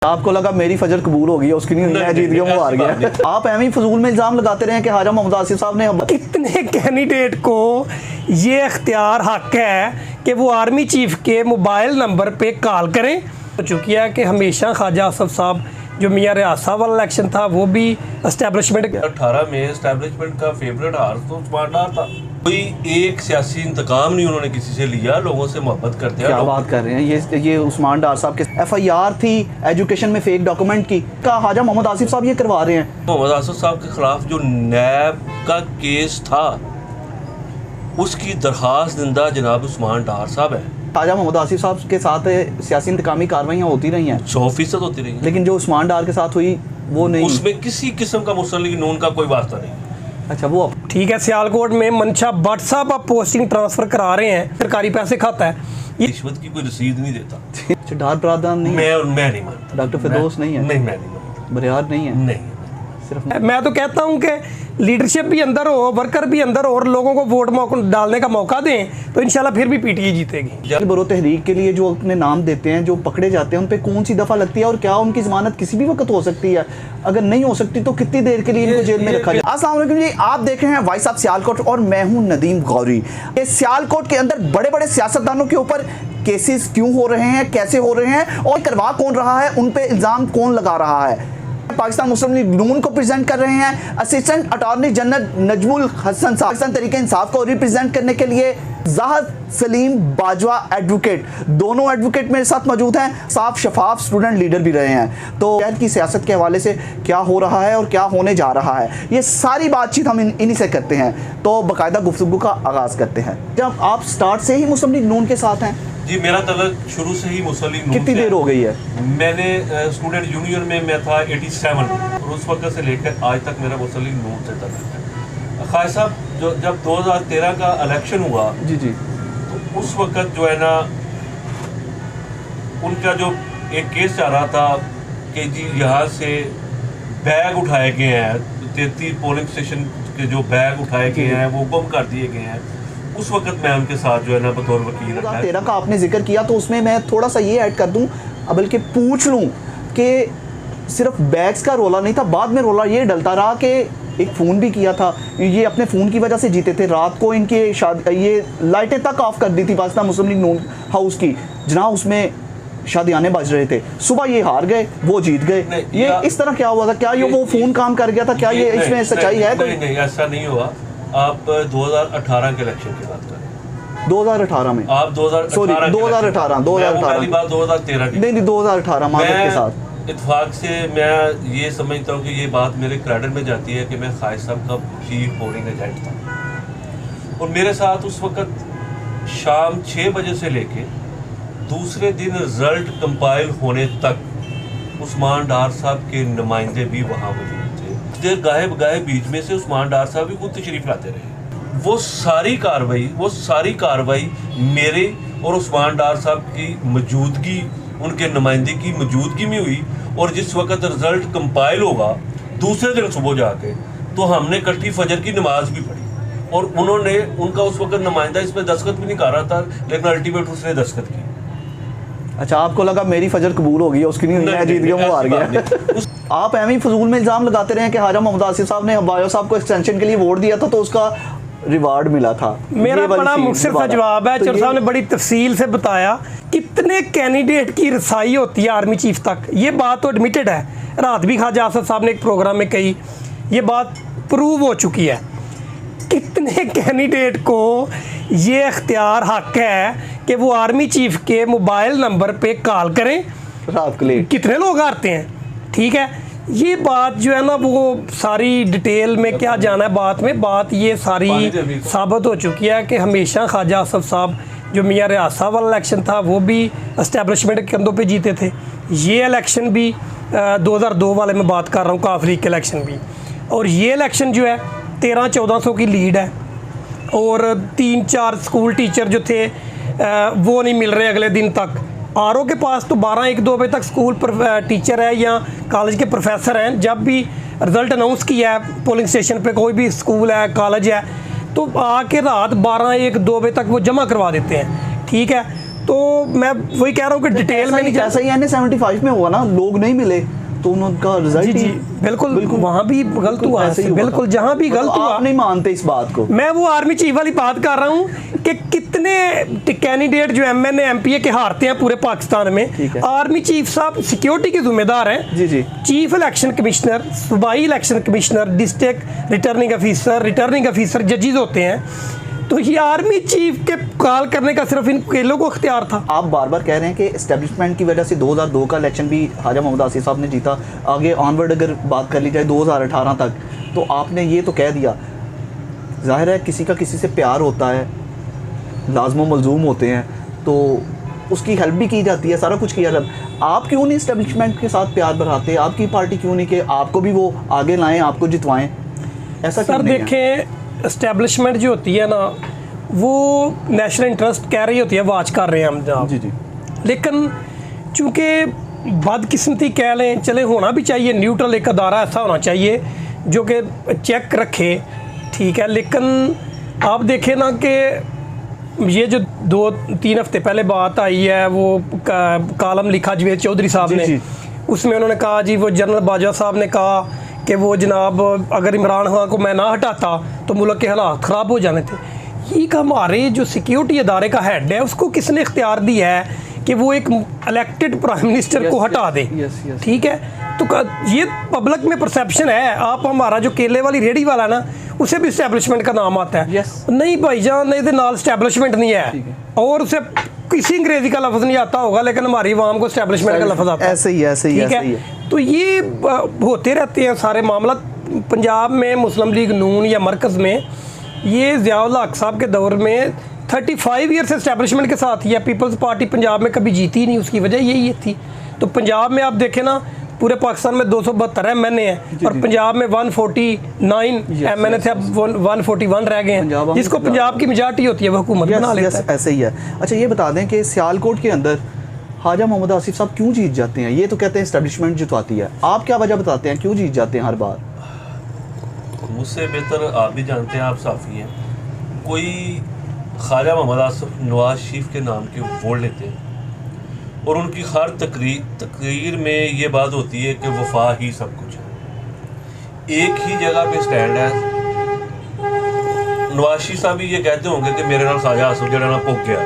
आपको लगा मेरी फजर कबूल हो गई, उसकी नहीं हुई, मैं जीत गया, वो हार गया। आप एवं ही फजूल में इल्जाम लगाते रहे कि हाजा मोहम्मद आसिफ साहब ने कितने कैंडिडेट को ये इख्तियार हक है कि वो आर्मी चीफ के मोबाइल नंबर पे कॉल करें। हो चुकी है कि हमेशा ख्वाजा आसिफ साहब जो मियां रियाज साहब वाला इलेक्शन था वो भी एस्टेब्लिशमेंट 18 में एस्टेब्लिशमेंट का फेवरेट हार तो उस्मान डार था। कोई एक सियासी इंतकाम नहीं उन्होंने किसी से लिया, लोगों से मोहब्बत करते हैं। क्या बात कर रहे हैं, ये उस्मान डार साहब के FIR थी एजुकेशन में फेक डॉक्यूमेंट की, का हाजा मोहम्मद आसिफ साहब ये करवा रहे हैं। मोहम्मद आसिफ साहब के खिलाफ जो नैब का केस था उसकी दरखास्त दिंदा जनाब उस्मान डार साहब है। हाजा मोहम्मद आसिफ साहब के साथ सियासी इंतकामी कार्रवाइयाँ होती रही हैं, 100% होती रही, लेकिन जो उस्मान डार के साथ हुई वो नहीं, उसमें किसी किस्म का मुस्लिम लीग नून का कोई वास्ता नहीं। अच्छा वो ठीक है। सियालकोट में मंशा भट्ट साहब आप पोस्टिंग ट्रांसफर करा रहे हैं, सरकारी पैसे खाता है, रिश्वत की कोई रसीद नहीं देता। डार बरादर नहीं, मैं नहीं मानता। डॉक्टर फिरदौस नहीं है, नहीं मैं नहीं मानता। बरियार नहीं है, नहीं मैं तो कहता हूं कि लीडरशिप भी अंदर हो, वर्कर भी अंदर हो और लोगों को वोट डालने का मौका दें तो इंशाल्लाह फिर भी PTI जीतेगी। बरो तहरीक के लिए जो अपने नाम देते हैं, जो पकड़े जाते हैं, उन पे कौन सी दफ़ा लगती है और क्या उनकी ज़मानत किसी भी वक्त हो सकती है? अगर नहीं हो सकती तो कितनी देर के लिए इनको जेल में रखा जाए? अस्सलाम वालेकुम जी, आप देख रहे हैं वॉइस ऑफ सियालकोट और मैं हूं नदीम गौरी। ये सियालकोट के अंदर बड़े बड़े सियासतदानों के ऊपर केसेस क्यों हो रहे हैं, कैसे हो रहे हैं और करवा कौन रहा है, उन पे इल्ज़ाम कौन लगा रहा है? पाकिस्तान मुस्लिम लीग नून को प्रेजेंट कर रहे हैं assistant attorney general Najmul Hasan साहब। पाकिस्तान तरीके इंसाफ को रिप्रेजेंट करने के लिए ज़ाहिद सलीम बाजवा एडवोकेट, दोनों एडवोकेट मेरे साथ मौजूद हैं, साफ शफाफ स्टूडेंट लीडर भी रहे हैं। तो शहर की सियासत के हवाले से क्या हो रहा है और क्या होने जा रहा है, ये सारी बातचीत हम इन्हीं से करते हैं। तो बाकायदा गुफ्तगू का आगाज़ करते हैं। जब आप स्टार्ट से ही मुस्लिम लीग नून के साथ हैं? जी, मेरा तल्लुक शुरू से ही मुस्लिम लीग नून। कितनी देर हो गई है? मैंने स्टूडेंट यूनियन में मैं था 87 और उस वक्त से लेकर आज तक मेरा मुस्लिम लीग नून से तल्लुक है। ख्वाजा साहब जब 2013 का इलेक्शन हुआ जी जी, तो उस वक्त जो है ना उनका जो एक केस चल रहा था कि जी यहाँ से बैग उठाए गए हैं, 33 पोलिंग स्टेशन के जो बैग उठाए गए हैं वो गुम कर दिए गए हैं। उस वक्त मैं उनके साथ जो है ना बतौर वकील 2013 का आपने जिक्र किया तो उसमें मैं थोड़ा सा ये ऐड कर दूं, बल्कि पूछ लूं कि सिर्फ बैग्स का रोला नहीं था, बाद में रोला ये डलता रहा कि एक फ़ोन भी किया था, ये अपने फ़ोन की वजह से जीते थे। रात को इनके ये लाइटें तक ऑफ कर दी थी पाकिस्तान मुस्लिम लीग नून हाउस की, जनाब उसमें शादियाने बज रहे थे। सुबह ये हार गए, वो जीत गए। ये इस तरह क्या हुआ था? क्या ये वो फ़ोन काम कर गया था? क्या ये इसमें सच्चाई है? नहीं, ऐसा नहीं हुआ। आप 2018 के इलेक्शन की बात करें। 2018 में आप 2018 2013 की नहीं 2018 मादर के साथ इत्तेफाक से मैं ये समझता हूँ कि ये बात मेरे क्रेडिट में जाती है कि मैं ख्वाजा साहब का चीफ पोलिंग एजेंट था और मेरे साथ उस वक्त शाम 6 बजे से लेके दूसरे दिन रिजल्ट कंपाइल होने तक उस्मान डार साहब के नुमाइंदे भी वहाँ मौजूद थे। गायब बीच में से उस्मान डार साहब भी खुद तशरीफ लाते रहे। वो सारी कार्रवाई मेरे और उस्मान डार साहब की मौजूदगी, उनके नुमाइंदे की मौजूदगी में हुई। और जिस वक्त रिजल्ट कंपाइल होगा दूसरे दिन सुबह जाके तो हमने इकट्ठी फजर की नमाज भी पढ़ी और उन्होंने उनका उस वक्त नुमाइंदा इस पर दस्तखत भी नहीं कर रहा था, लेकिन अल्टीमेट उसने दस्तखत की। अच्छा, आपको लगा मेरी फजर कबूल हो गई, उसकी नहीं हुई, मैं जीत गया, वो हार गया। आप एवं ही फजूल में इल्ज़ाम लगाते रहे कि हाजा मोहम्मद आसिफ साहब ने बायो साहब को एक्सटेंशन के लिए वोट दिया था तो उसका रिवार्ड मिला था। मेरा बड़ा मुख्तसर सा जवाब है, चौधरी साहब ने बड़ी तफसील से बताया कितने कैंडिडेट की रसाई होती है आर्मी चीफ तक। ये बात तो एडमिटेड है, रात भी ख्वाजा आसिफ साहब ने एक प्रोग्राम में कही, ये बात प्रूव हो चुकी है। कितने कैंडिडेट को ये इख्तियार हक है कि वो आर्मी चीफ के मोबाइल नंबर पे कॉल करें रात को लेट, कितने लोग आते हैं? ठीक है, ये बात जो है ना वो सारी डिटेल में क्या जाना है बात में, बात ये सारी साबित हो चुकी है कि हमेशा ख्वाजा आसिफ साहब जो मियां रियाज साहब वाला इलेक्शन था वो भी एस्टेब्लिशमेंट के कंधों पे जीते थे। ये इलेक्शन भी 2002 वाले में बात कर रहा हूँ, काफ लीग के इलेक्शन भी, और ये इलेक्शन जो है 1300-1400 की लीड है और 3-4 स्कूल टीचर जो थे वो नहीं मिल रहे अगले दिन तक। RO के पास तो 12-1-2 बजे तक स्कूल टीचर है या कॉलेज के प्रोफेसर हैं। जब भी रिज़ल्ट अनाउंस किया है पोलिंग स्टेशन पे, कोई भी स्कूल है कॉलेज है, तो आके रात 12-1-2 बजे तक वो जमा करवा देते हैं। ठीक है, तो मैं वही कह रहा हूँ कि डिटेल में नहीं जा ऐसा ही NA-75 में हुआ ना, लोग नहीं मिले तो उनका रिजल्ट जी बिल्कुल वहाँ भी गलत हुआ ऐसे ही हुआ बिल्कुल, था। जहाँ भी मतलब गलत हुआ। आप नहीं मानते इस बात को? मैं वो आर्मी चीफ वाली बात कर रहा हूँ कि कितने कैंडिडेट जो MNA MPA के हारते हैं पूरे पाकिस्तान में। ठीक है। आर्मी चीफ साहब सिक्योरिटी के जिम्मेदार हैं। जी जी। चीफ इलेक्शन कमिश्नर, सूबाई election commissioner, district returning officer जजेस होते हैं। तो ये आर्मी चीफ के कॉल करने का सिर्फ इन केलों को इख्तियार था। आप बार बार कह रहे हैं कि एस्टेब्लिशमेंट की वजह से 2002 का इलेक्शन भी ख्वाजा मोहम्मद आसिफ साहब ने जीता। आगे ऑनवर्ड अगर बात कर ली जाए 2018 तक, तो आपने ये तो कह दिया, जाहिर है किसी का किसी से प्यार होता है, लाजमो मलजूम होते हैं, तो उसकी हेल्प भी की जाती है, सारा कुछ किया जाता है। आप क्यों नहीं इस्टेब्लिशमेंट के साथ प्यार बढ़ाते? आपकी पार्टी क्यों नहीं कि आपको भी वो आगे लाएं, आपको जितवाएं? ऐसा क्यों सर नहीं है? देखें, इस्टेब्लिशमेंट जो होती है ना, वो नेशनल इंटरेस्ट कह रही होती है, वाच कर रहे हैं हम जनाब। जी जी। लेकिन चूँकि बदकिस्मती कह लें, चले होना भी चाहिए, न्यूट्रल एक अदारा ऐसा होना चाहिए जो कि चेक रखे, ठीक है। लेकिन आप देखें ना कि ये जो 2-3 हफ्ते पहले बात आई है, वो कालम लिखा जवेद चौधरी साहब ने, उसमें उन्होंने कहा जी, वो जनरल बाजवा साहब ने कहा कि वो जनाब अगर इमरान खान को मैं ना हटाता तो मुल्क के हालात ख़राब हो जाने थे। ये हमारे जो सिक्योरिटी अदारे का हेड है, उसको किसने इख्तियार दिया है कि वो एक इलेक्टेड प्राइम मिनिस्टर को हटा दे? ठीक है, तो ये पब्लिक में परसेप्शन है। आप हमारा जो केले वाली रेडी वाला ना, उसे भी इस्टेब्लिशमेंट का नाम आता है। नहीं भाईजान, नहीं तो नाल इस्टेब्लिशमेंट नहीं है, और उसे किसी अंग्रेजी का लफ्ज़ नहीं आता होगा, लेकिन हमारी आवाम को इस्टेब्लिशमेंट का लफ्ज़ आता है। ऐसे ही ठीक है। तो ये होते रहते हैं सारे मामला। पंजाब में मुस्लिम लीग नून या मरकज़ में ये ज़ियाउल हक साहब के दौर में 35 ईयर से इस्टेब्लिशमेंट के साथ ही है। पीपल्स पार्टी पंजाब में कभी जीती नहीं, उसकी वजह यही थी। तो पंजाब में आप देखें ना, पूरे पाकिस्तान में 272 MNA हैं, और पंजाब में 149 MNA थे, अब 141 रह गए हैं। जिसको पंजाब की मेजॉरिटी होती है वो हुकूमत बना लेता है। ऐसे ही है। अच्छा, ये बता दें कि सियालकोट के अंदर ख्वाजा मोहम्मद आसिफ साहब क्यों जीत जाते हैं? ये तो कहते हैं एस्टेब्लिशमेंट जितवाती है, आप क्या वजह बताते हैं, क्यों जीत जाते हैं हर बार? मुझसे बेहतर आप भी जानते हैं, आप साफ़ी हैं। कोई ख्वाजा मोहम्मद आसिफ नवाज शरीफ के नाम के वोट लेते हैं, और उनकी हर तकरीर में ये बात होती है कि वफा ही सब कुछ है। एक ही जगह पे स्टैंड है। नवाज शरीफ साहब भी ये कहते होंगे कि मेरे नाल ख्वाजा आसिफ जरा ना पुग गया,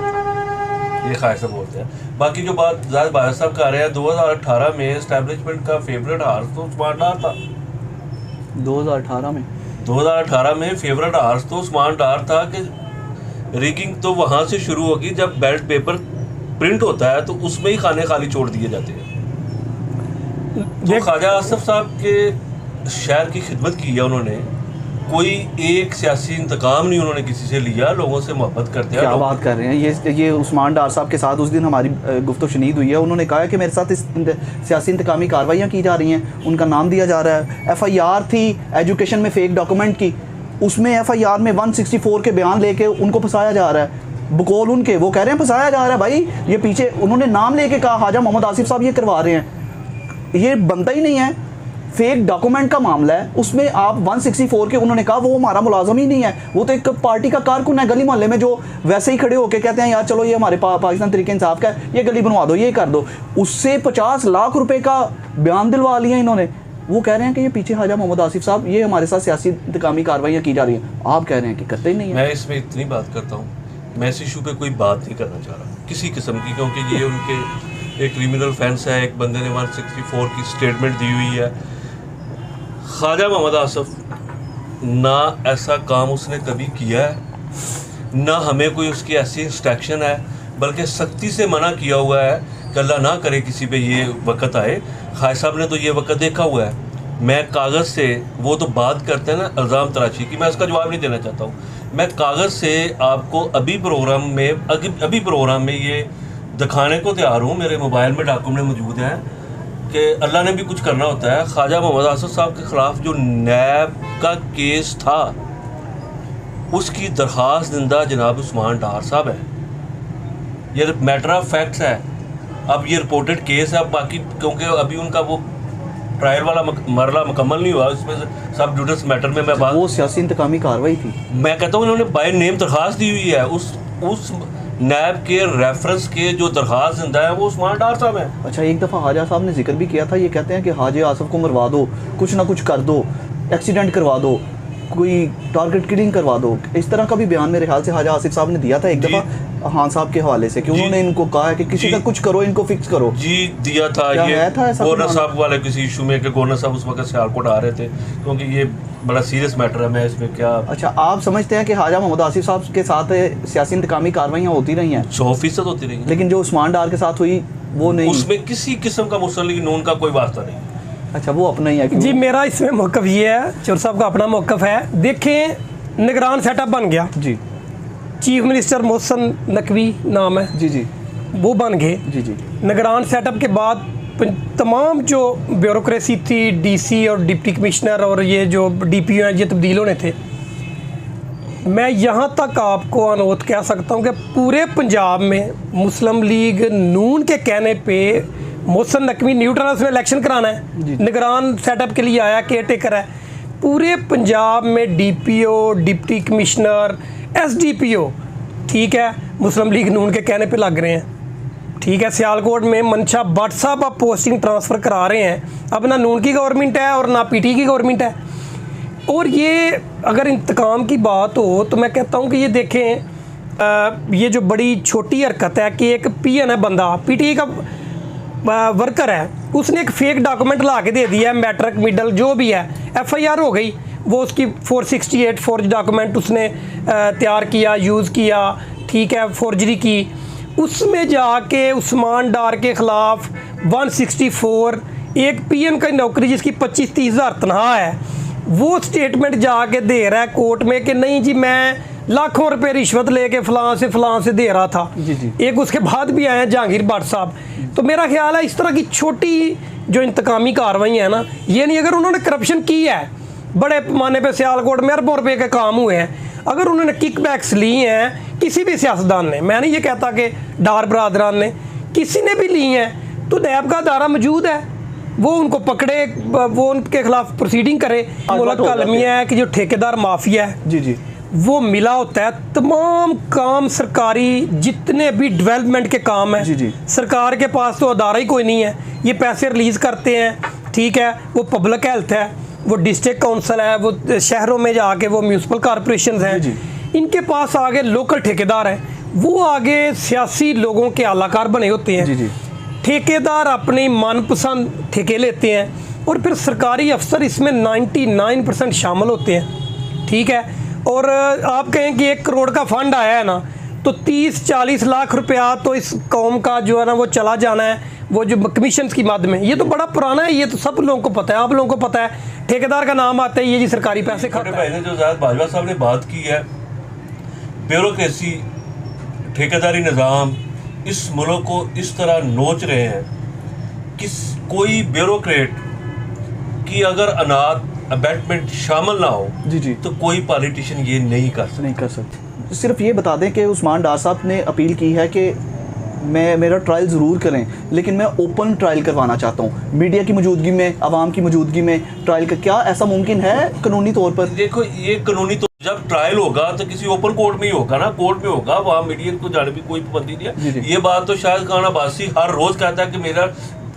ये ख्वाजा साहब बोलते हैं। बाकी जो बात ज़ाहिर बादशाह साहब कर रहे हैं, 2018 में इस्टेब्लिशमेंट का फेवरेट हार्स तो उस्मान डार था। 2018 में फेवरेट हार्स तो उस्मान डार था कि रिगिंग तो वहाँ से शुरू होगी जब बैलेट पेपर प्रिंट होता है, तो उसमें ही खाने खाली छोड़ दिए जाते हैं। तो ख्वाजा आसिफ साहब के शहर की खिदमत की है उन्होंने, कोई एक सियासी इंतकाम नहीं उन्होंने किसी से लिया, लोगों से मोहब्बत करते हैं। क्या बात कर रहे हैं? ये उस्मान डार साहब के साथ उस दिन हमारी गुफ्तगू शनीद हुई है, उन्होंने कहा है कि मेरे साथ इस सियासी इंतकामी कार्रवाइयाँ की जा रही हैं, उनका नाम दिया जा रहा है। FIR थी एजुकेशन में फेक डॉक्यूमेंट की, उसमें FIR में 164 के बयान लेके उनको फंसाया जा रहा है, बकौल उनके। वो कह रहे हैं फंसाया जा रहा है। भाई ये पीछे उन्होंने नाम लेके कहा ख्वाजा मोहम्मद आसिफ साहब ये करवा रहे हैं, ये बनता ही नहीं है। फेक डॉक्यूमेंट का मामला है, उसमें आप 164 के, उन्होंने कहा वो हमारा मुलाजम ही नहीं है, वो तो एक पार्टी का कारकुन है गली मोहल्ले में, जो वैसे ही खड़े होकर कहते हैं यार चलो ये हमारे पाकिस्तान तरीके इंसाफ का है, ये गली बनवा दो, ये कर दो। उससे 50 लाख रुपए का बयान दिलवा लिया इन्होंने। वो कह रहे हैं कि ये पीछे ख्वाजा मोहम्मद आसिफ साहब ये हमारे साथ सियासी इंतकामी कार्रवाइयाँ की जा रही हैं। आप कह रहे हैं कि करते ही नहीं है। मैं इसमें इतनी बात करता हूँ, मैं इस इशू पे कोई बात नहीं करना चाह रहा किसी किस्म की, क्योंकि ये उनके एक क्रिमिनल ऑफेंस है। एक बंदे ने 164 की स्टेटमेंट दी हुई है। ख्वाजा मोहम्मद आसिफ ना ऐसा काम उसने कभी किया है, ना हमें कोई उसकी ऐसी इंस्ट्रक्शन है, बल्कि सख्ती से मना किया हुआ है कि अल्लाह ना करे किसी पे ये वक़्त आए। ख्वाजा साहब ने तो ये वक़्त देखा हुआ है। मैं कागज़ से, वो तो बात करते हैं ना इल्ज़ाम तराशी की, मैं उसका जवाब नहीं देना चाहता हूँ। मैं कागज़ से आपको अभी प्रोग्राम में ये दिखाने को तैयार हूँ। मेरे मोबाइल में डॉक्यूमेंट मौजूद हैं कि अल्लाह ने भी कुछ करना होता है। ख्वाजा मोहम्मद आसिफ साहब के ख़िलाफ़ जो नैब का केस था, उसकी दरख्वास्त दिंदा जनाब उस्मान डार साहब है। ये मैटर ऑफ फैक्ट्स है। अब ये रिपोर्टेड केस है। अब बाकी क्योंकि अभी उनका वो ट्रायल वाला मरला मुकम्मल नहीं हुआ, उसमें सब जुडिस मैटर में मैं बात, वो सियासी इंतकामी कार्रवाई थी। मैं कहता हूँ इन्होंने बाय नेम दरख्वास्त दी हुई है। उस नैब के रेफरेंस के जो दरखास्त जिंदा है वो उस्मान डार साहब हैं। अच्छा, एक दफ़ा हाजा साहब ने जिक्र भी किया था, ये कहते हैं कि हाजी आसिफ को मरवा दो, कुछ ना कुछ कर दो, एक्सीडेंट करवा दो, कोई टारगेट किलिंग करवा दो। इस तरह का भी बयान मेरे ख्याल से हाजा आसिफ साहब ने दिया था एक दफ़ा खान साहब के हवाले से, कि उन्होंने इनको कहा है कि किसी का कुछ करो, इनको फिक्स करो। जी दिया था। ये गवर्नर साहब वाले किसी इशू में, कि गवर्नर साहब उस वक्त सियालकोट आ रहे थे, क्योंकि ये बड़ा सीरियस मैटर है, मैं इसमें क्या। अच्छा, आप समझते हैं कि हाजा मोहम्मद आसिफ साहब के साथ सियासी इंतकामी कार्रवाइयाँ होती रही हैं? 100% होती रही, लेकिन जो उस्मान डार के साथ हुई वो नहीं, उसमें किसी किस्म का मुस्लिम नून का कोई वास्ता नहीं। अच्छा, वो अपना ही है जी। मेरा इसमें मौक़िफ़ ये है, चौर साहब का अपना मौक़िफ़ है। देखें, निगरान सेटअप बन गया जी, चीफ मिनिस्टर मोहसिन नकवी नाम है जी जी, वो बन गए जी जी, निगरान सेटअप के बाद तमाम जो ब्यूरोक्रेसी थी, डीसी और डिप्टी कमिश्नर और ये जो डीपीओ हैं, ये तब्दील होने थे। मैं यहाँ तक आपको अनुरोध कह सकता हूँ कि पूरे पंजाब में मुस्लिम लीग नून के कहने पे मोहसिन नकवी न्यूट्रल उसमें इलेक्शन कराना है, निगरान सेटअप के लिए आया, केयर टेकर है। पूरे पंजाब में डीपीओ, डिप्टी कमिश्नर, एसडीपीओ, ठीक है, मुस्लिम लीग नून के कहने पे लग रहे हैं। ठीक है, सियालकोट में मनशा भट्ट साहब आप पोस्टिंग ट्रांसफ़र करा रहे हैं। अब ना नून की गवर्नमेंट है और ना पीटी की गवर्नमेंट है। और ये अगर इंतकाम की बात हो तो मैं कहता हूँ कि ये देखें, ये जो बड़ी छोटी हरकत है कि एक पीएन है बंदा, पीटी का वर्कर है, उसने एक फेक डॉक्यूमेंट ला के दे दिया है, मैट्रिक मिडल जो भी है, एफआईआर हो गई। वो उसकी 468 फोर्ज डॉक्यूमेंट उसने तैयार किया, यूज़ किया, ठीक है, फोर्जरी की। उसमें जाके उस्मान डार के ख़िलाफ़ 164, एक पीएन की नौकरी जिसकी 25-30 हज़ार तनख्वाह है, वो स्टेटमेंट जाके दे रहा है कोर्ट में कि नहीं जी मैं लाखों रुपए रिश्वत लेके फलां से दे रहा था। जी। एक उसके बाद भी आए हैं जहांगीर भट्ट साहब। तो मेरा ख्याल है इस तरह की छोटी जो इंतकामी कार्रवाई है ना, ये नहीं, अगर उन्होंने करप्शन की है बड़े पैमाने पे, सियालकोट में अरबों रुपए के काम हुए हैं, अगर उन्होंने किकबैक्स ली हैं किसी भी सियासतदान ने, मैं नहीं ये कहता कि डार बरादरान ने, किसी ने भी ली हैं, तो नैब का दायरा मौजूद है, वो उनको पकड़े, वो उनके खिलाफ प्रोसीडिंग करे। मुल्क का अलमिया है कि जो ठेकेदार माफिया है जी जी, वो मिला होता है। तमाम काम सरकारी जितने भी डेवलपमेंट के काम जी जी, हैं, सरकार के पास तो अदारा ही कोई नहीं है, ये पैसे रिलीज़ करते हैं, ठीक है, वो पब्लिक हेल्थ है, वो डिस्ट्रिक्ट काउंसिल है, वो शहरों में जाके वो म्यूनसिपल कॉरपोरेशन हैं, इनके पास आगे लोकल ठेकेदार हैं, वो आगे सियासी लोगों के आलाकार बने होते हैं। जी जी, ठेकेदार अपनी मनपसंद ठेके लेते हैं और फिर सरकारी अफसर इसमें 99% शामिल होते हैं, ठीक है। और आप कहें कि 1 करोड़ का फंड आया है ना, तो 30-40 लाख रुपया तो इस कौम का जो है ना वो चला जाना है, वो जो कमीशन की मद में। ये तो बड़ा पुराना है, ये तो सब लोगों को पता है, आप लोगों को पता है। ठेकेदार का नाम आता है, ये जी सरकारी पैसे खाता है। पहले जो ज़ाहिद बाजवा साहब ने बात की है, ब्यूरोक्रेसी, ठेकेदारी निज़ाम इस मुल्क को इस तरह नोच रहे हैं कि कोई ब्यूरोक्रेट की अगर अनाथ अबैटमेंट शामिल ना हो, जी जी, तो कोई पॉलिटिशियन ये नहीं कर सकते। सिर्फ ये बता दें कि उस्मान डार साहब ने अपील की है कि मेरा ट्रायल ज़रूर करें, लेकिन मैं ओपन ट्रायल करवाना चाहता हूँ, मीडिया की मौजूदगी में, आवाम की मौजूदगी में ट्रायल का। क्या ऐसा मुमकिन है कानूनी तौर पर? देखो, ये कानूनी तो जब ट्रायल होगा तो किसी ओपन कोर्ट में ही होगा ना, कोर्ट में होगा, वहाँ मीडिया को जाने की कोई पाबंदी नहीं है। ये बात तो शायद खान अब्बासी हर रोज कहता है कि मेरा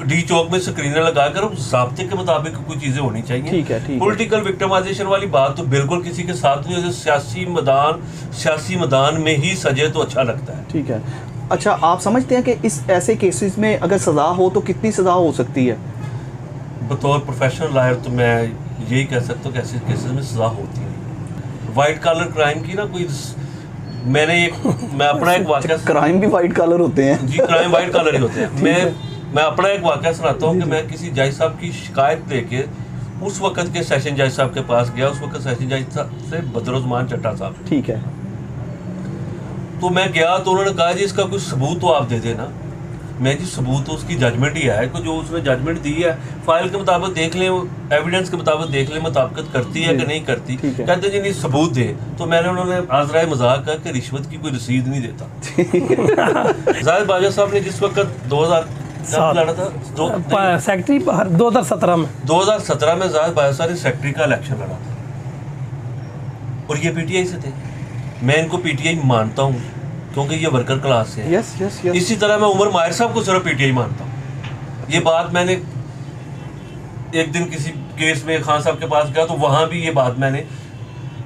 डी चौक में स्क्रीनर लगाकर ज़ाब्ते के मुताबिक कोई चीज़ें होनी चाहिए। ठीक है। पॉलिटिकल विक्टिमाइजेशन वाली बात तो बिल्कुल किसी के साथ नहीं होती। सियासी मैदान में ही सजे तो अच्छा लगता है। ठीक है। अच्छा, आप समझते हैं कि इस ऐसे केसेस में अगर सज़ा हो तो कितनी सज़ा हो सकती है? बतौर प्रोफेशनल लॉयर तो मैं यही कह सकता हूँ कि ऐसे केसेस में सज़ा होती है। वाइट कॉलर क्राइम की ना कोई, मैं अपना एक वाक़या, क्राइम भी वाइट कॉलर होते हैं जी, क्राइम वाइट कॉलर ही होते हैं। मैं अपना एक वाक़या सुनाता हूँ कि मैं किसी जज साहब की शिकायत लेके उस वक्त के सेशन जज साहब के पास गया। उस वक्त सेशन जज से बदरुज़मान चट्टा साहब, ठीक है। तो मैं गया तो उन्होंने कहा जी इसका कोई सबूत तो आप दे देना। मैं जी सबूत तो उसकी जजमेंट ही है कि जो उसने जजमेंट दी है फाइल के मुताबिक देख लें, एविडेंस के मुताबिक देख लें मुताबिकत करती है कि नहीं करती। कहते जी नहीं सबूत दे, तो मैंने उन्होंने आज़राए मजाक कहा कि रिश्वत की कोई रसीद नहीं देता। ज़ाहिद बाजवा साहब ने जिस वक्त 2000 लड़ा था सेक्रेटरी 2017 में 2017 में ज़ाहिद बाजवा साहब ने सेक्रेटरी का इलेक्शन लड़ा था और ये पीटीआई से थे। मैं इनको पीटीआई मानता हूँ, क्योंकि ये वर्कर क्लास से है। Yes yes yes. इसी तरह मैं उमर माहिर साहब को सिर्फ पीटीआई मानता हूँ। ये बात मैंने एक दिन किसी केस में खान साहब के पास गया तो वहाँ भी ये बात मैंने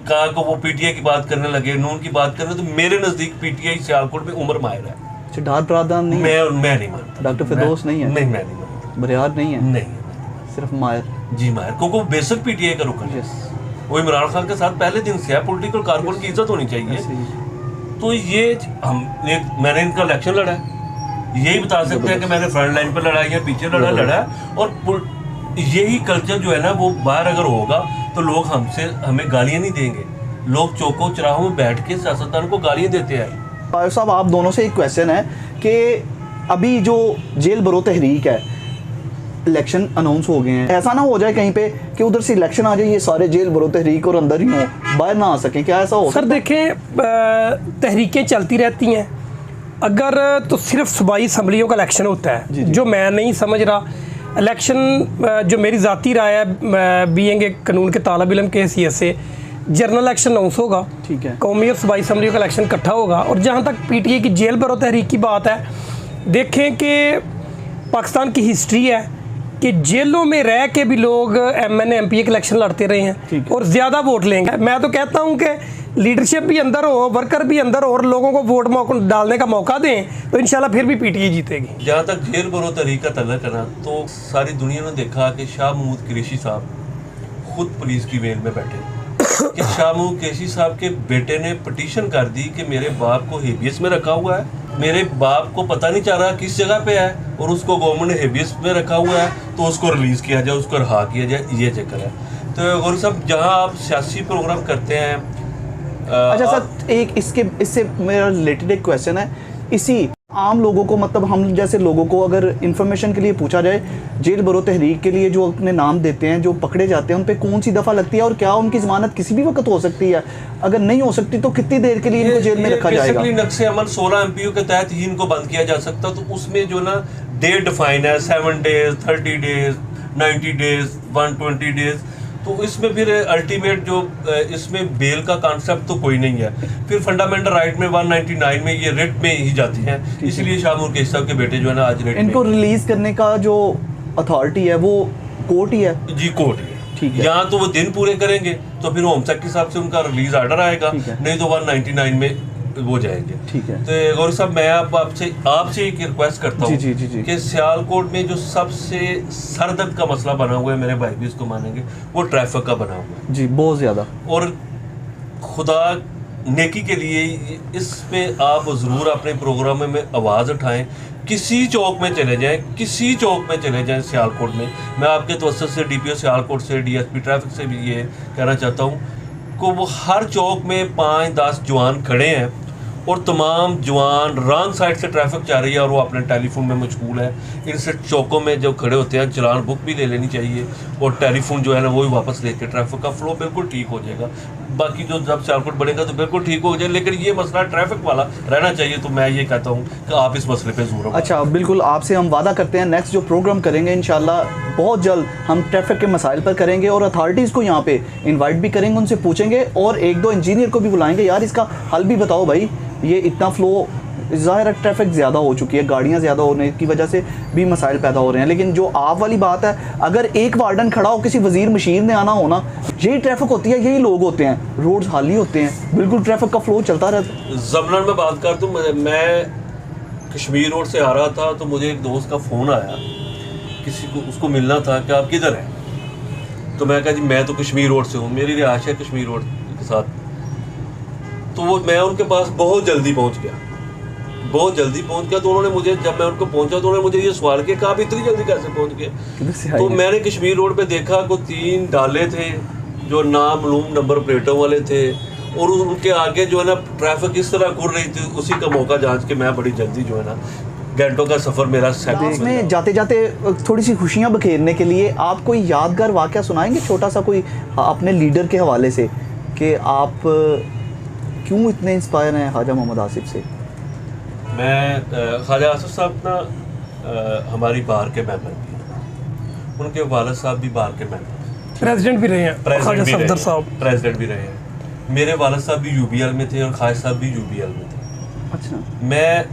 कहा कि वो पीटीआई की बात करने लगे, नून की बात करने, तो मेरे नज़दीक पीटीआई सियालकोट में उमर माहिर है। अच्छा, डार बरादर नहीं है? मैं नहीं मानता। डॉक्टर फिरदौस नहीं है? नहीं, मैं नहीं मानता। बरियार नहीं है? नहीं, सिर्फ माहिर। जी माहिर, क्योंकि वो बेसिक पीटीआई का रुकन है। यस। वो इमरान खान के साथ पहले दिन से है, पॉलिटिकल कारकुन की इज्जत होनी चाहिए। तो ये मैंने इनका इलेक्शन लड़ा है, यही बता सकते हैं कि मैंने फ्रंट लाइन पर लड़ा है या पीछे लड़ा है। और यही कल्चर जो है ना, वो बाहर अगर होगा तो लोग हमें गालियाँ नहीं देंगे। लोग चौकों चौराहों में बैठ के सियासतदान को गालियाँ देते हैं। फारूक साहब, आप दोनों से एक क्वेश्चन है कि अभी जो जेल बरो तहरीक है, इलेक्शन अनाउंस हो गए हैं, ऐसा ना हो जाए कहीं पे कि उधर से इलेक्शन आ जाए, ये सारे जेल बरो तहरीक और अंदर ही हो, बाहर ना आ सकें, क्या ऐसा हो? सर देखें, तहरीकें चलती रहती हैं। अगर तो सिर्फ सूबाई असम्बलियों का इलेक्शन होता है, जी। जो मैं नहीं समझ रहा। इलेक्शन जो मेरी ज़ाती राय है, बीइंग एक कानून के तालिब इल्म के हैसियत से, जनरल इलेक्शन अनाउंस होगा, ठीक है, कौमी और सूबाई असम्बलियों का इलेक्शन इकट्ठा होगा। और जहाँ तक पीटीआई की जेल बरो तहरीक की बात है, देखें कि पाकिस्तान की हिस्ट्री है कि जेलों में रह के भी लोग एमएनए एमपीए के इलेक्शन लड़ते रहे हैं और ज़्यादा वोट लेंगे। मैं तो कहता हूं कि लीडरशिप भी अंदर हो, वर्कर भी अंदर हो और लोगों को वोट डालने का मौका दें तो इंशाल्लाह फिर भी पीटीआई जीतेगी। जहाँ तक जेल बरो तहरीक का तल्लुक है ना, तो सारी दुनिया ने देखा कि शाह महमूद कुरैशी साहब खुद पुलिस की वेल में बैठे कि शाह महमूद कुरैशी साहब के बेटे ने पिटीशन कर दी कि मेरे बाप को हेबियस में रखा हुआ है, मेरे बाप को पता नहीं चल रहा किस जगह पे है और उसको गवर्नमेंट ने हेबियस में रखा हुआ है, तो उसको रिलीज़ किया जाए, उसको रहा किया जाए, ये चक्कर है। तो गौर साहब, जहाँ आप सियासी प्रोग्राम करते हैं, अच्छा सर, एक इससे मेरा रिलेटेड एक क्वेश्चन है। इसी आम लोगों को, मतलब हम जैसे लोगों को अगर इन्फॉर्मेशन के लिए पूछा जाए, जेल बरो तहरीक के लिए जो अपने नाम देते हैं, जो पकड़े जाते हैं, उन पे कौन सी दफ़ा लगती है और क्या उनकी ज़मानत किसी भी वक्त हो सकती है? अगर नहीं हो सकती तो कितनी देर के लिए इनको जेल में रखा जाएगा? नक्शे अमल 16 MPO के तहत ही इनको बंद किया जा सकता, तो उसमें जो ना डेट डिफाइन है, 7 डेज, 30 डेज, 90 डेज, 120 डेज। तो इसमें फिर अल्टीमेट जो इसमें बेल का कॉन्सेप्ट तो कोई नहीं है। फिर फंडामेंटल राइट में 199 में ये रिट में ही जाते हैं, इसलिए शाह महमूद कुरैशी साहब के बेटे जो है ना आज रिट इनको रिलीज करने का जो अथॉरिटी है वो कोर्ट ही है? जी, कोर्ट है। ठीक है। यहाँ तो वो दिन पूरे करेंगे तो फिर होम सेक्रेटरी साहब से उनका रिलीज ऑर्डर आएगा, नहीं तो 199 में वो जाएंगे। ठीक है। तो गौरी साहब, मैं आपसे एक रिक्वेस्ट करता हूँ कि सियालकोट में जो सबसे सरदर्द का मसला बना हुआ है, मेरे भाई भी इसको मानेंगे, वो ट्रैफिक का बना हुआ है। जी, बहुत ज़्यादा। और खुदा नेकी के लिए इसमें आप ज़रूर अपने प्रोग्राम में आवाज़ उठाएं, किसी चौक में चले जाएं, किसी चौक में चले जाएं सियालकोट में। मैं आपके तवज्जुह से DPO सियालकोट से, DSP ट्रैफिक से भी ये कहना चाहता हूँ कि वो हर चौक में 5-10 जवान खड़े हैं और तमाम जवान रॉन्ग साइड से ट्रैफिक जा रही है और वो अपने टेलीफोन में मशगूल है। इनसे चौकों में जो खड़े होते हैं चलान बुक भी ले लेनी चाहिए और टेलीफोन जो है ना वो भी वापस लेके ट्रैफिक का फ्लो बिल्कुल ठीक हो जाएगा। बाकी जो जब सियालकोट बनेगा तो बिल्कुल ठीक हो जाए, लेकिन ये मसला ट्रैफिक वाला रहना चाहिए। तो मैं ये कहता हूँ कि आप इस मसले पे ज़रूर। अच्छा, बिल्कुल, आपसे हम वादा करते हैं नेक्स्ट जो प्रोग्राम करेंगे इंशाल्लाह बहुत जल्द हम ट्रैफिक के मसाइल पर करेंगे और अथॉरिटीज़ को यहाँ पे इन्वाइट भी करेंगे, उनसे पूछेंगे और 1-2 इंजीनियर को भी बुलाएंगे, यार इसका हल भी बताओ भाई, ये इतना फ्लो, ज़ाहिर है ट्रैफिक ज़्यादा हो चुकी है, गाड़ियाँ ज़्यादा होने की वजह से भी मसाइल पैदा हो रहे हैं। लेकिन जो आप वाली बात है, अगर एक वार्डन खड़ा हो, किसी वज़ीर मशीर ने आना हो ना, यही ट्रैफिक होती है, यही लोग होते हैं, रोड्स खाली होते हैं, बिल्कुल ट्रैफिक का फ्लो चलता रहता है। ज़मनन में बात कर दूँ, मैं कश्मीर रोड से आ रहा था तो मुझे एक दोस्त का फ़ोन आया, किसी को उसको मिलना था कि आप किधर हैं। तो मैं कहा जी मैं तो कश्मीर रोड से हूँ, मेरी रिहाइश है कश्मीर रोड के साथ। तो वो मैं उनके पास बहुत जल्दी पहुँच गया। तो उन्होंने मुझे, जब मैं उनको पहुंचा तो उन्होंने मुझे ये सवाल किया कि आप इतनी जल्दी कैसे पहुंच गए। तो मैंने कश्मीर रोड पे देखा को 3 डाले थे जो नामालूम नंबर प्लेटों वाले थे और उनके आगे जो है ना ट्रैफिक इस तरह घूर रही थी। उसी का मौका जांच के मैं बड़ी जल्दी जो है ना घंटों का सफ़र मेरा में जाते जाते थोड़ी सी खुशियाँ बखेरने के लिए आप कोई यादगार वाक़या सुनाएंगे, छोटा सा कोई अपने लीडर के हवाले से, कि आप क्यों इतने इंस्पायर हैं ख्वाजा मोहम्मद आसिफ से? मैं ख्वाजा आसिफ साहब ना हमारी बार के मेंबर भी, उनके वालिद साहब भी बार के मेंबर, प्रेसिडेंट भी रहे हैं, ख्वाजा सफदर साहब प्रेसिडेंट भी रहे हैं। मेरे वालिद साहब भी UBL में थे और ख्वाजा साहब भी UBL में थे। अच्छा, मैं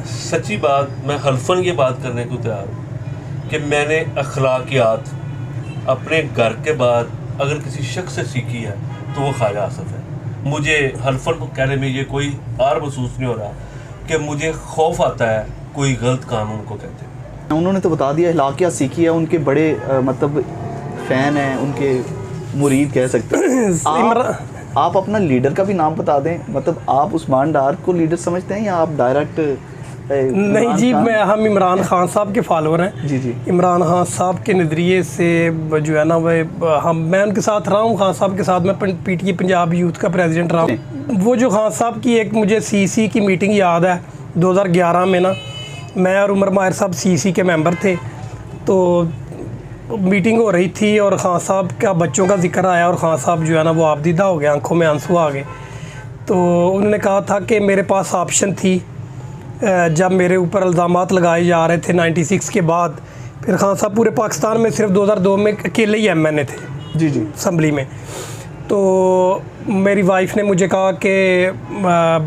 सच्ची बात, मैं हल्फन ये बात करने को तैयार हूँ कि मैंने अखलाकियात अपने घर के बाद अगर किसी शख्स से सीखी है तो वो ख्वाजा आसिफ है। मुझे हल्फन को कहने में ये कोई आर महसूस नहीं हो रहा कि मुझे खौफ आता है कोई गलत काम उनको कहते हैं। उन्होंने तो बता दिया अखलाकियात सीखी है, उनके बड़े मतलब फ़ैन हैं, उनके मुरीद कह सकते हैं। आप अपना लीडर का भी नाम बता दें, मतलब आप उस्मान डार को लीडर समझते हैं या आप डायरेक्ट? नहीं जी, हम इमरान खान साहब के फॉलोअर हैं। जी जी। इमरान खान साहब के नज़रिए से जो है ना वह मैं उनके साथ रहा हूँ। खान साहब के साथ मैं पीटीए पंजाब यूथ का प्रेसिडेंट रहा हूँ। वो जो खान साहब की एक मुझे सीसी की मीटिंग याद है 2011 में ना, मैं और उमर माहिर साहब सीसी के मेंबर थे, तो मीटिंग हो रही थी और खान साहब का बच्चों का जिक्र आया और खान साहब जो है ना वो आपदीदा हो गए, आंखों में आंसू आ गए। तो उन्होंने कहा था कि मेरे पास ऑप्शन थी जब मेरे ऊपर इल्ज़ामात लगाए जा रहे थे 96 के बाद। फिर खान साहब पूरे पाकिस्तान में सिर्फ 2002 में अकेले ही MNA थे जी जी असम्बली में। तो मेरी वाइफ ने मुझे कहा कि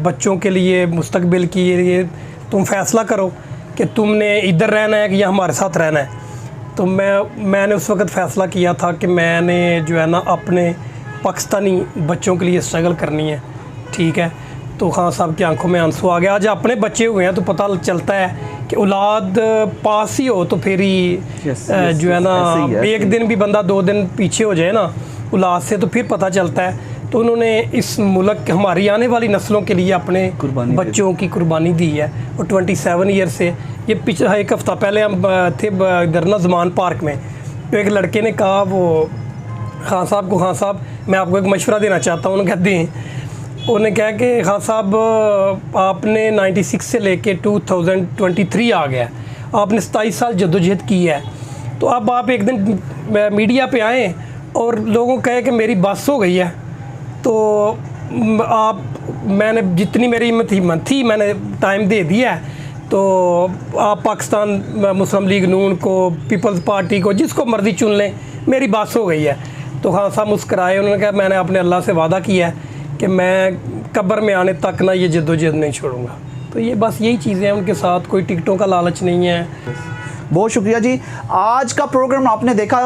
बच्चों के लिए मुस्तकबिल के लिए तुम फ़ैसला करो कि तुमने इधर रहना है कि या हमारे साथ रहना है। तो मैंने उस वक़्त फ़ैसला किया था कि मैंने जो है ना अपने पाकिस्तानी बच्चों के लिए स्ट्रगल करनी है, ठीक है। तो खान साहब की आंखों में आंसू आ गया। आज अपने बच्चे हुए हैं तो पता चलता है कि औलाद पास ही हो तो फिर ही जो है ना एक दिन भी बंदा 2 दिन पीछे हो जाए ना औलाद से तो फिर पता चलता है। तो उन्होंने इस मुल्क हमारी आने वाली नस्लों के लिए अपने बच्चों की कुर्बानी दी है। और 27 ईयर से ये पिछला एक हफ़्ता पहले हम थे इधर ना ज़मान पार्क में, तो एक लड़के ने कहा वो खान साहब को, खान साहब मैं आपको एक मशवरा देना चाहता हूँ। उन्होंने कहते हैं, उन्होंने कहा कि खान साहब आपने 96 से लेके 2023 आ गया, आपने 27 साल जद्दोजहद की है, तो अब आप एक दिन मीडिया पे आएँ और लोगों को कहे कि मेरी बस हो गई है, तो आप मैंने जितनी मेरी हिम्मत थी मैंने टाइम दे दिया है, तो आप पाकिस्तान मुस्लिम लीग नून को, पीपल्स पार्टी को, जिसको मर्ज़ी चुन लें, मेरी बस हो गई है। तो खान साहब मुस्कराए, उन्होंने कहा मैंने अपने अल्लाह से वादा किया है कि मैं कब्र में आने तक ना ये जद्दोजहद नहीं छोड़ूंगा। तो ये बस यही चीज़ें हैं उनके साथ, कोई टिकटों का लालच नहीं है। बहुत शुक्रिया जी। आज का प्रोग्राम आपने देखा,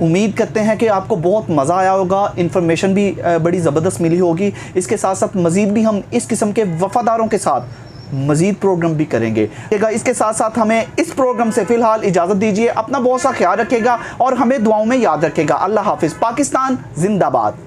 उम्मीद करते हैं कि आपको बहुत मज़ा आया होगा, इन्फॉर्मेशन भी बड़ी ज़बरदस्त मिली होगी। इसके साथ साथ मज़ीद भी हम इस किस्म के वफ़ादारों के साथ मज़ीद प्रोग्राम भी करेंगे। इसके साथ साथ हमें इस प्रोग्राम से फ़िलहाल इजाज़त दीजिए। अपना बहुत सा ख्याल रखिएगा और हमें दुआओं में याद रखिएगा। अल्लाह हाफ़िज़। पाकिस्तान जिंदाबाद।